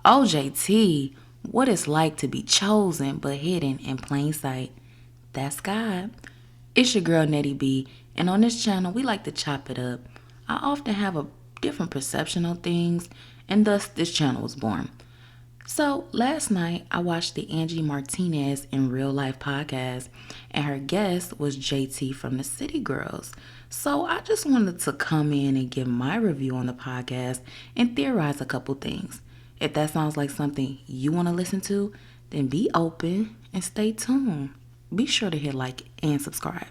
OJT, what it's like to be chosen but hidden in plain sight. That's God. It's your girl Nettie B, and on this channel we like to chop it up. I often have a different perception on things, and thus this channel was born. So last night I watched the Angie Martinez in Real Life podcast, and her guest was JT from the City Girls. So I just wanted to come in and give my review on the podcast and theorize a couple things. If that sounds like something you want to listen to, then be open and stay tuned. Be sure to hit like and subscribe.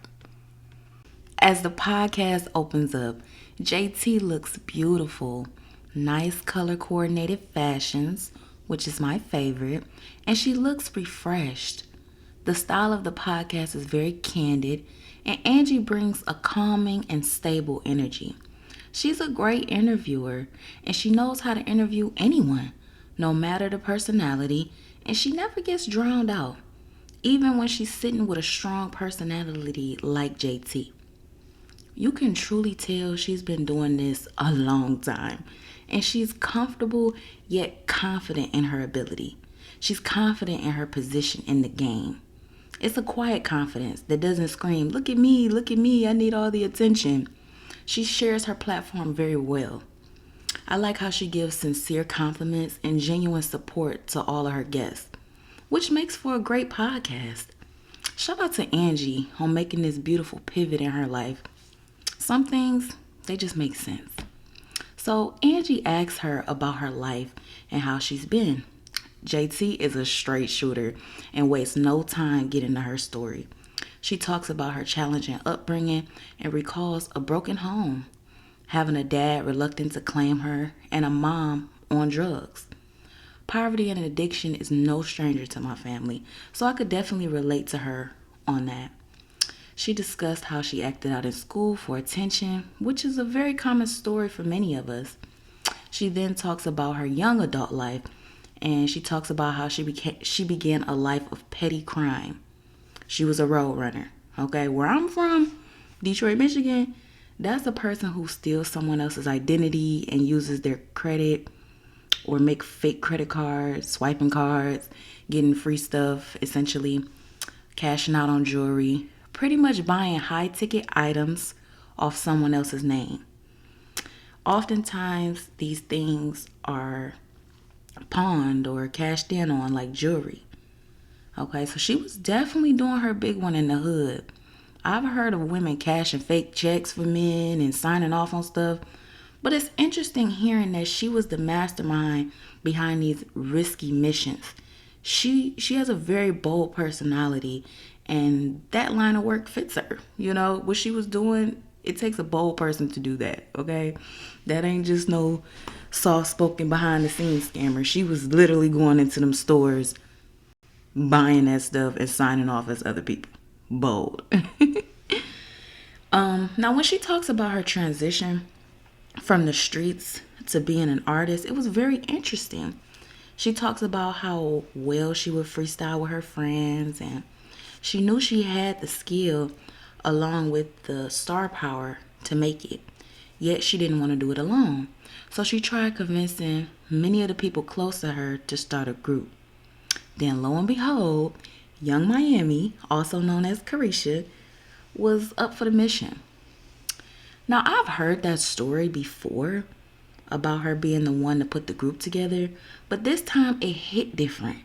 As the podcast opens up, JT looks beautiful. Nice color coordinated fashions, which is my favorite, and she looks refreshed. The style of the podcast is very candid, and Angie brings a calming and stable energy. She's a great interviewer, and she knows how to interview anyone, no matter the personality, and she never gets drowned out, even when she's sitting with a strong personality like JT. You can truly tell she's been doing this a long time, and she's comfortable yet confident in her ability. She's confident in her position in the game. It's a quiet confidence that doesn't scream, look at me, I need all the attention. She shares her platform very well. I like how she gives sincere compliments and genuine support to all of her guests, which makes for a great podcast. Shout out to Angie on making this beautiful pivot in her life. Some things, they just make sense. So Angie asks her about her life and how she's been. JT is a straight shooter and wastes no time getting to her story. She talks about her challenging upbringing and recalls a broken home, having a dad reluctant to claim her, and a mom on drugs. Poverty and addiction is no stranger to my family, so I could definitely relate to her on that. She discussed how she acted out in school for attention, which is a very common story for many of us. She then talks about her young adult life, and she talks about how she began a life of petty crime. She was a road runner. Okay, where I'm from, Detroit, Michigan, that's a person who steals someone else's identity and uses their credit or make fake credit cards, swiping cards, getting free stuff, essentially cashing out on jewelry, pretty much buying high ticket items off someone else's name. Oftentimes, these things are pawned or cashed in on like jewelry. Okay, so she was definitely doing her big one in the hood. I've heard of women cashing fake checks for men and signing off on stuff, but it's interesting hearing that she was the mastermind behind these risky missions. She has a very bold personality, and that line of work fits her. You know, what she was doing, it takes a bold person to do that, okay? That ain't just no soft-spoken behind-the-scenes scammer. She was literally going into them stores, buying that stuff and signing off as other people. Bold. Now, when she talks about her transition from the streets to being an artist, it was very interesting. She talks about how well she would freestyle with her friends, and she knew she had the skill along with the star power to make it. Yet she didn't want to do it alone. So she tried convincing many of the people close to her to start a group. Then lo and behold, Young Miami, also known as Carisha, was up for the mission. Now, I've heard that story before about her being the one to put the group together, but this time it hit different.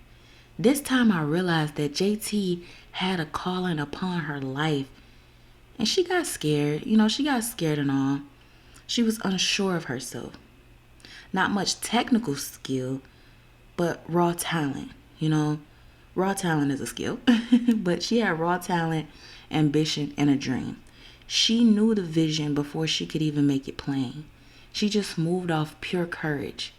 This time I realized that JT had a calling upon her life, and she got scared. She got scared and all. She was unsure of herself. Not much technical skill, but raw talent. Raw talent is a skill, but she had raw talent, ambition, and a dream. She knew the vision before she could even make it plain. She just moved off pure courage.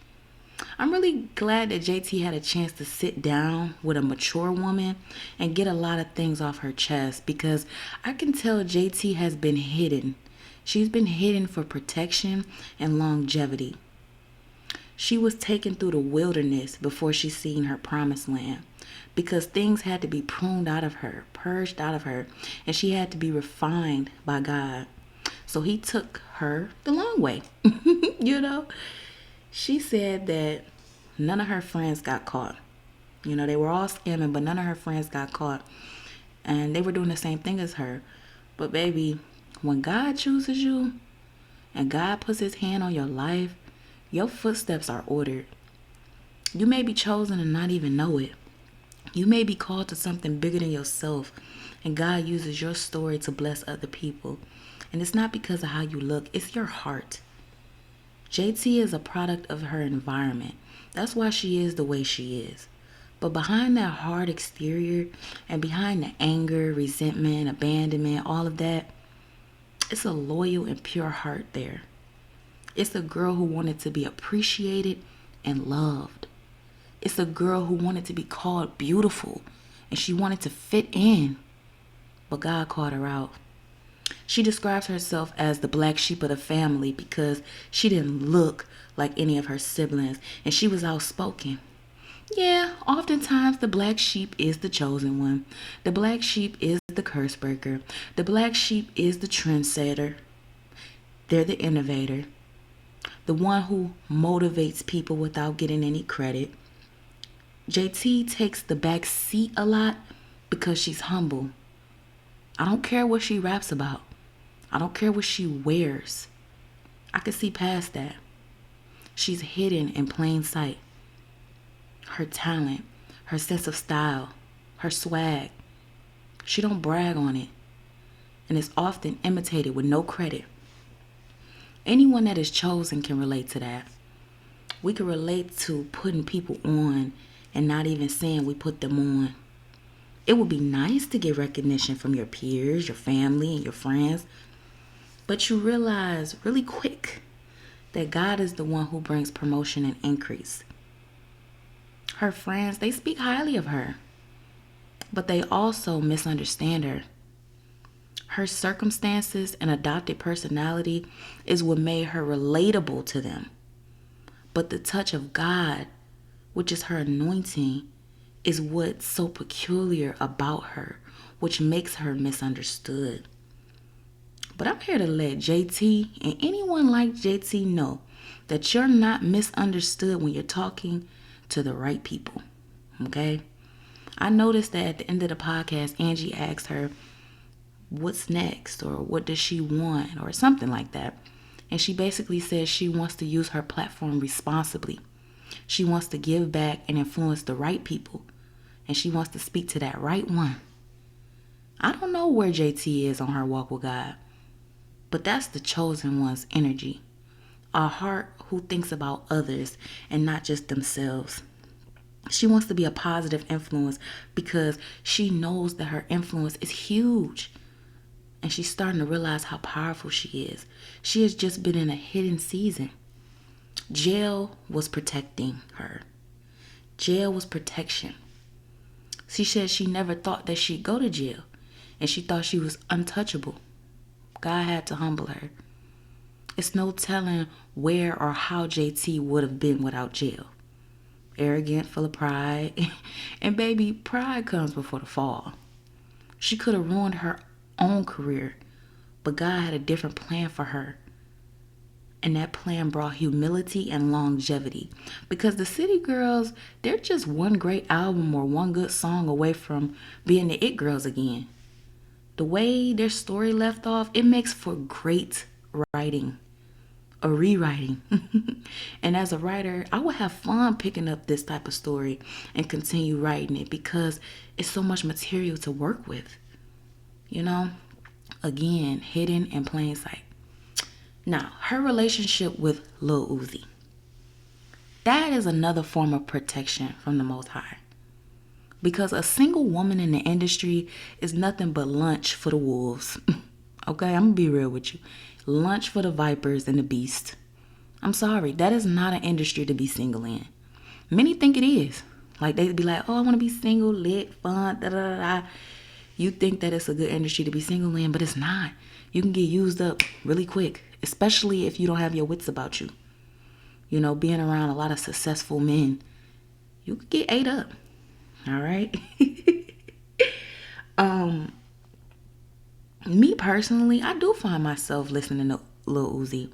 I'm really glad that JT had a chance to sit down with a mature woman and get a lot of things off her chest, because I can tell JT has been hidden. She's been hidden for protection and longevity. She was taken through the wilderness before she seen her promised land, because things had to be pruned out of her, purged out of her, and she had to be refined by God. So he took her the long way. She said that none of her friends got caught. You know, they were all scamming, but none of her friends got caught. And they were doing the same thing as her. But baby, when God chooses you and God puts his hand on your life, your footsteps are ordered. You may be chosen and not even know it. You may be called to something bigger than yourself, and God uses your story to bless other people. And it's not because of how you look, it's your heart. JT is a product of her environment. That's why she is the way she is. But behind that hard exterior and behind the anger, resentment, abandonment, all of that, it's a loyal and pure heart there. It's a girl who wanted to be appreciated and loved. It's a girl who wanted to be called beautiful and she wanted to fit in. But God called her out. She describes herself as the black sheep of the family because she didn't look like any of her siblings and she was outspoken. Yeah, oftentimes the black sheep is the chosen one. The black sheep is the curse breaker. The black sheep is the trendsetter. They're the innovator. The one who motivates people without getting any credit. JT takes the back seat a lot because she's humble. I don't care what she raps about. I don't care what she wears. I can see past that. She's hidden in plain sight. Her talent, her sense of style, her swag. She don't brag on it. And it's often imitated with no credit. Anyone that is chosen can relate to that. We can relate to putting people on and not even saying we put them on. It would be nice to get recognition from your peers, your family, and your friends. But you realize really quick that God is the one who brings promotion and increase. Her friends, they speak highly of her, but they also misunderstand her. Her circumstances and adopted personality is what made her relatable to them. But the touch of God, which is her anointing, is what's so peculiar about her, which makes her misunderstood. But I'm here to let JT and anyone like JT know that you're not misunderstood when you're talking to the right people, okay? I noticed that at the end of the podcast, Angie asked her, what's next, or what does she want, or something like that. And she basically says she wants to use her platform responsibly. She wants to give back and influence the right people. And she wants to speak to that right one. I don't know where JT is on her walk with God, but that's the chosen one's energy. A heart who thinks about others and not just themselves. She wants to be a positive influence because she knows that her influence is huge. And she's starting to realize how powerful she is. She has just been in a hidden season. Jail was protecting her. Jail was protection. She said she never thought that she'd go to jail. And she thought she was untouchable. God had to humble her. It's no telling where or how JT would have been without jail. Arrogant, full of pride. And baby, pride comes before the fall. She could have ruined her own career, but God had a different plan for her. And that plan brought humility and longevity. Because the City Girls, they're just one great album or one good song away from being the It Girls again. The way their story left off, it makes for great writing. A rewriting. And as a writer, I would have fun picking up this type of story and continue writing it because it's so much material to work with. You know, again, hidden in plain sight. Now, her relationship with Lil Uzi. That is another form of protection from the Most High. Because a single woman in the industry is nothing but lunch for the wolves. Okay, I'm going to be real with you. Lunch for the vipers and the beast. I'm sorry, that is not an industry to be single in. Many think it is. Like, they'd be like, oh, I want to be single, lit, fun, da da da. You think that it's a good industry to be single in, but it's not. You can get used up really quick, especially if you don't have your wits about you. You know, being around a lot of successful men, you could get ate up. All right? Me personally, I do find myself listening to Lil Uzi.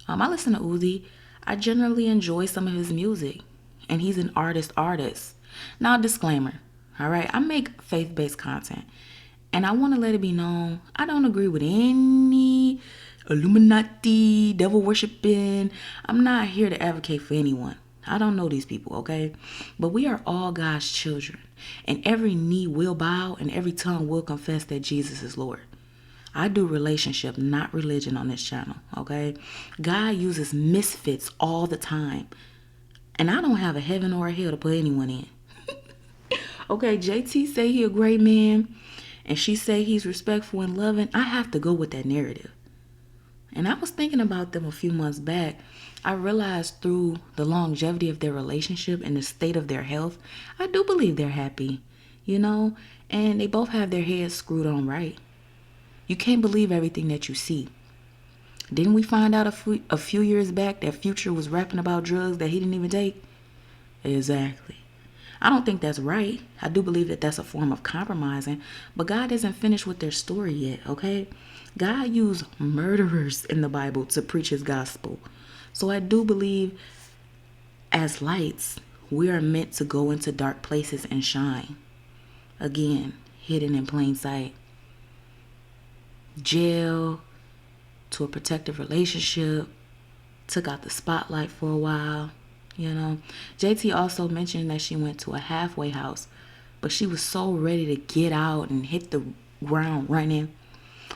I listen to Uzi. I generally enjoy some of his music. and he's an artist. Now, disclaimer, all right? I make faith-based content, and I want to let it be known I don't agree with any Illuminati, devil worshiping. I'm not here to advocate for anyone. I don't know these people, okay? But we are all God's children, and every knee will bow and every tongue will confess that Jesus is Lord. I do relationship, not religion on this channel, okay? God uses misfits all the time. And I don't have a heaven or a hell to put anyone in. Okay, JT say he a great man, and she say he's respectful and loving. I have to go with that narrative. And I was thinking about them a few months back. I realized through the longevity of their relationship and the state of their health, I do believe they're happy, and they both have their heads screwed on right. You can't believe everything that you see. Didn't we find out a few years back that Future was rapping about drugs that he didn't even take? Exactly. I don't think that's right. I do believe that that's a form of compromising, but God isn't finished with their story yet, okay? God used murderers in the Bible to preach his gospel. So I do believe as lights, we are meant to go into dark places and shine. Again, hidden in plain sight. Jail to a protective relationship, took out the spotlight for a while, JT also mentioned that she went to a halfway house, but she was so ready to get out and hit the ground running.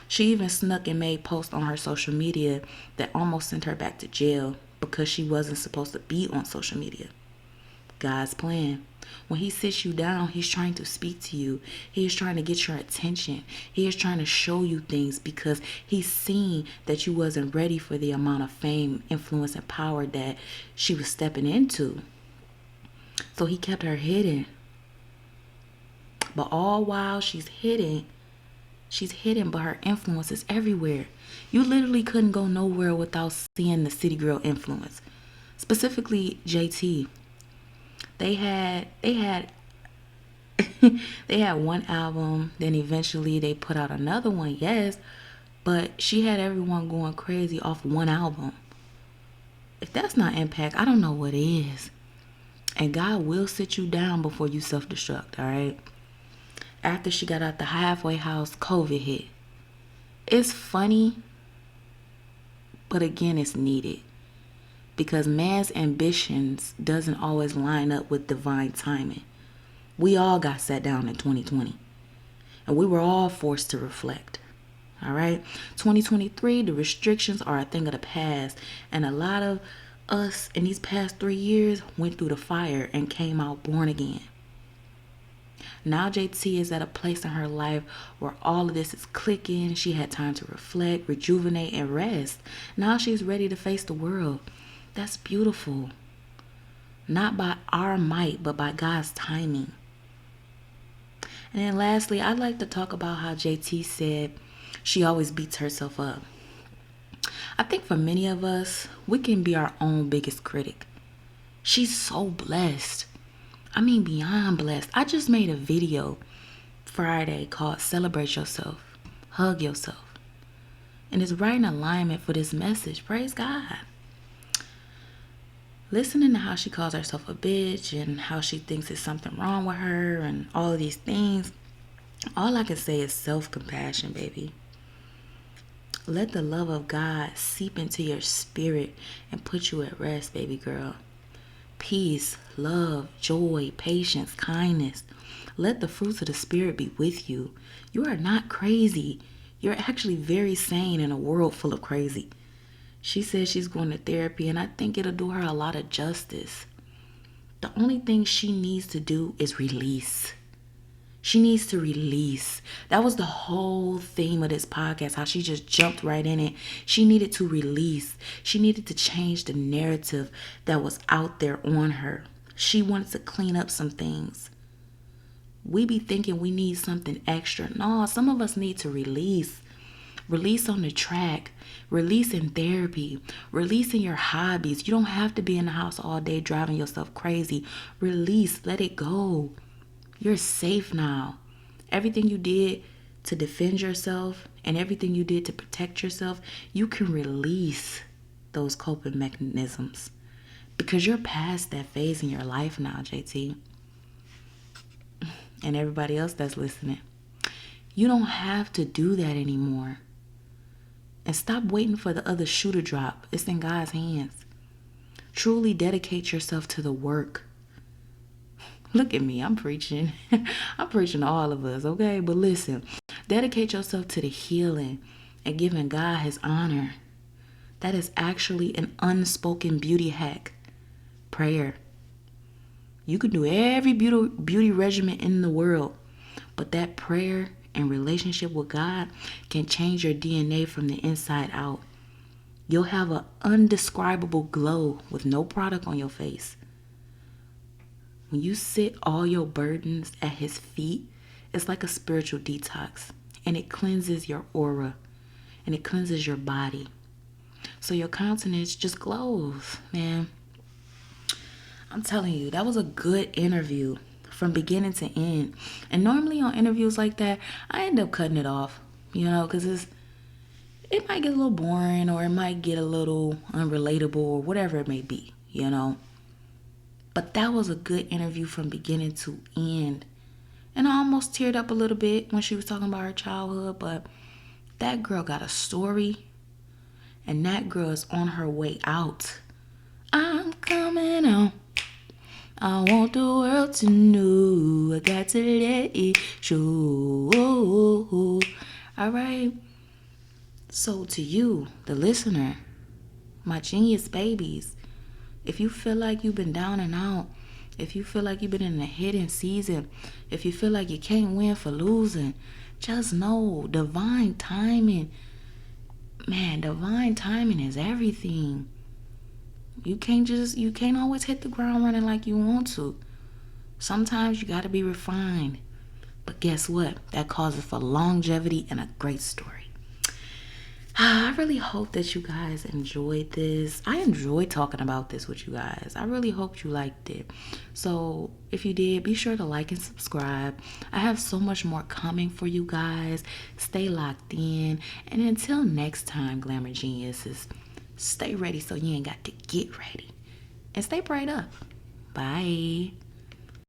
She even snuck and made posts on her social media that almost sent her back to jail because she wasn't supposed to be on social media. God's plan. When he sits you down, he's trying to speak to you. He is trying to get your attention. He is trying to show you things because he's seen that you wasn't ready for the amount of fame, influence, and power that she was stepping into. So he kept her hidden. But all while she's hidden, but her influence is everywhere. You literally couldn't go nowhere without seeing the city girl influence. Specifically, JT. They had they had one album, then eventually they put out another one, yes, but she had everyone going crazy off one album. If that's not impact, I don't know what is. And God will sit you down before you self-destruct, all right? After she got out the halfway house, COVID hit. It's funny, but again, it's needed. Because man's ambitions doesn't always line up with divine timing. We all got sat down in 2020. And we were all forced to reflect. All right? 2023, the restrictions are a thing of the past. And a lot of us in these past 3 years went through the fire and came out born again. Now JT is at a place in her life where all of this is clicking. She had time to reflect, rejuvenate, and rest. Now she's ready to face the world. That's beautiful. Not by our might, but by God's timing. And then lastly, I'd like to talk about how JT said she always beats herself up. I think for many of us, we can be our own biggest critic. She's so blessed. I mean, beyond blessed. I just made a video Friday called Celebrate Yourself, Hug Yourself. And it's right in alignment for this message. Praise God. Listening to how she calls herself a bitch and how she thinks there's something wrong with her and all of these things, all I can say is self-compassion, baby. Let the love of God seep into your spirit and put you at rest, baby girl. Peace, love, joy, patience, kindness. Let the fruits of the Spirit be with you. You are not crazy. You're actually very sane in a world full of crazy. She says she's going to therapy, and I think it'll do her a lot of justice. The only thing she needs to do is release. She needs to release. That was the whole theme of this podcast, how she just jumped right in it. She needed to release. She needed to change the narrative that was out there on her. She wanted to clean up some things. We be thinking we need something extra. No, some of us need to release. Release on the track. Release in therapy. Release in your hobbies. You don't have to be in the house all day driving yourself crazy. Release. Let it go. You're safe now. Everything you did to defend yourself and everything you did to protect yourself, you can release those coping mechanisms. Because you're past that phase in your life now, JT, and everybody else that's listening. You don't have to do that anymore. And stop waiting for the other shoe to drop. It's in God's hands. Truly dedicate yourself to the work. Look at me, I'm preaching. I'm preaching to all of us, okay? But listen, dedicate yourself to the healing and giving God his honor. That is actually an unspoken beauty hack. Prayer. You can do every beauty regimen in the world, but that prayer and relationship with God can change your DNA from the inside out. You'll have an undescribable glow with no product on your face. When you sit all your burdens at his feet, it's like a spiritual detox, and it cleanses your aura and it cleanses your body. So your countenance just glows, man. I'm telling you, that was a good interview from beginning to end. And normally on interviews like that, I end up cutting it off, because it might get a little boring or it might get a little unrelatable or whatever it may be, But that was a good interview from beginning to end. And I almost teared up a little bit when she was talking about her childhood, but that girl got a story, and that girl is on her way out. I'm coming out. I want the world to know. I got to let it show. All right. So to you, the listener, my genius babies, if you feel like you've been down and out, if you feel like you've been in a hidden season, if you feel like you can't win for losing, just know divine timing. Man, divine timing is everything. You can't always hit the ground running like you want to. Sometimes you got to be refined. But guess what? That causes for longevity and a great story. I really hope that you guys enjoyed this. I enjoyed talking about this with you guys. I really hope you liked it. So if you did, be sure to like and subscribe. I have so much more coming for you guys. Stay locked in. And until next time, Glamour Geniuses, stay ready so you ain't got to get ready. And stay prayed up. Bye.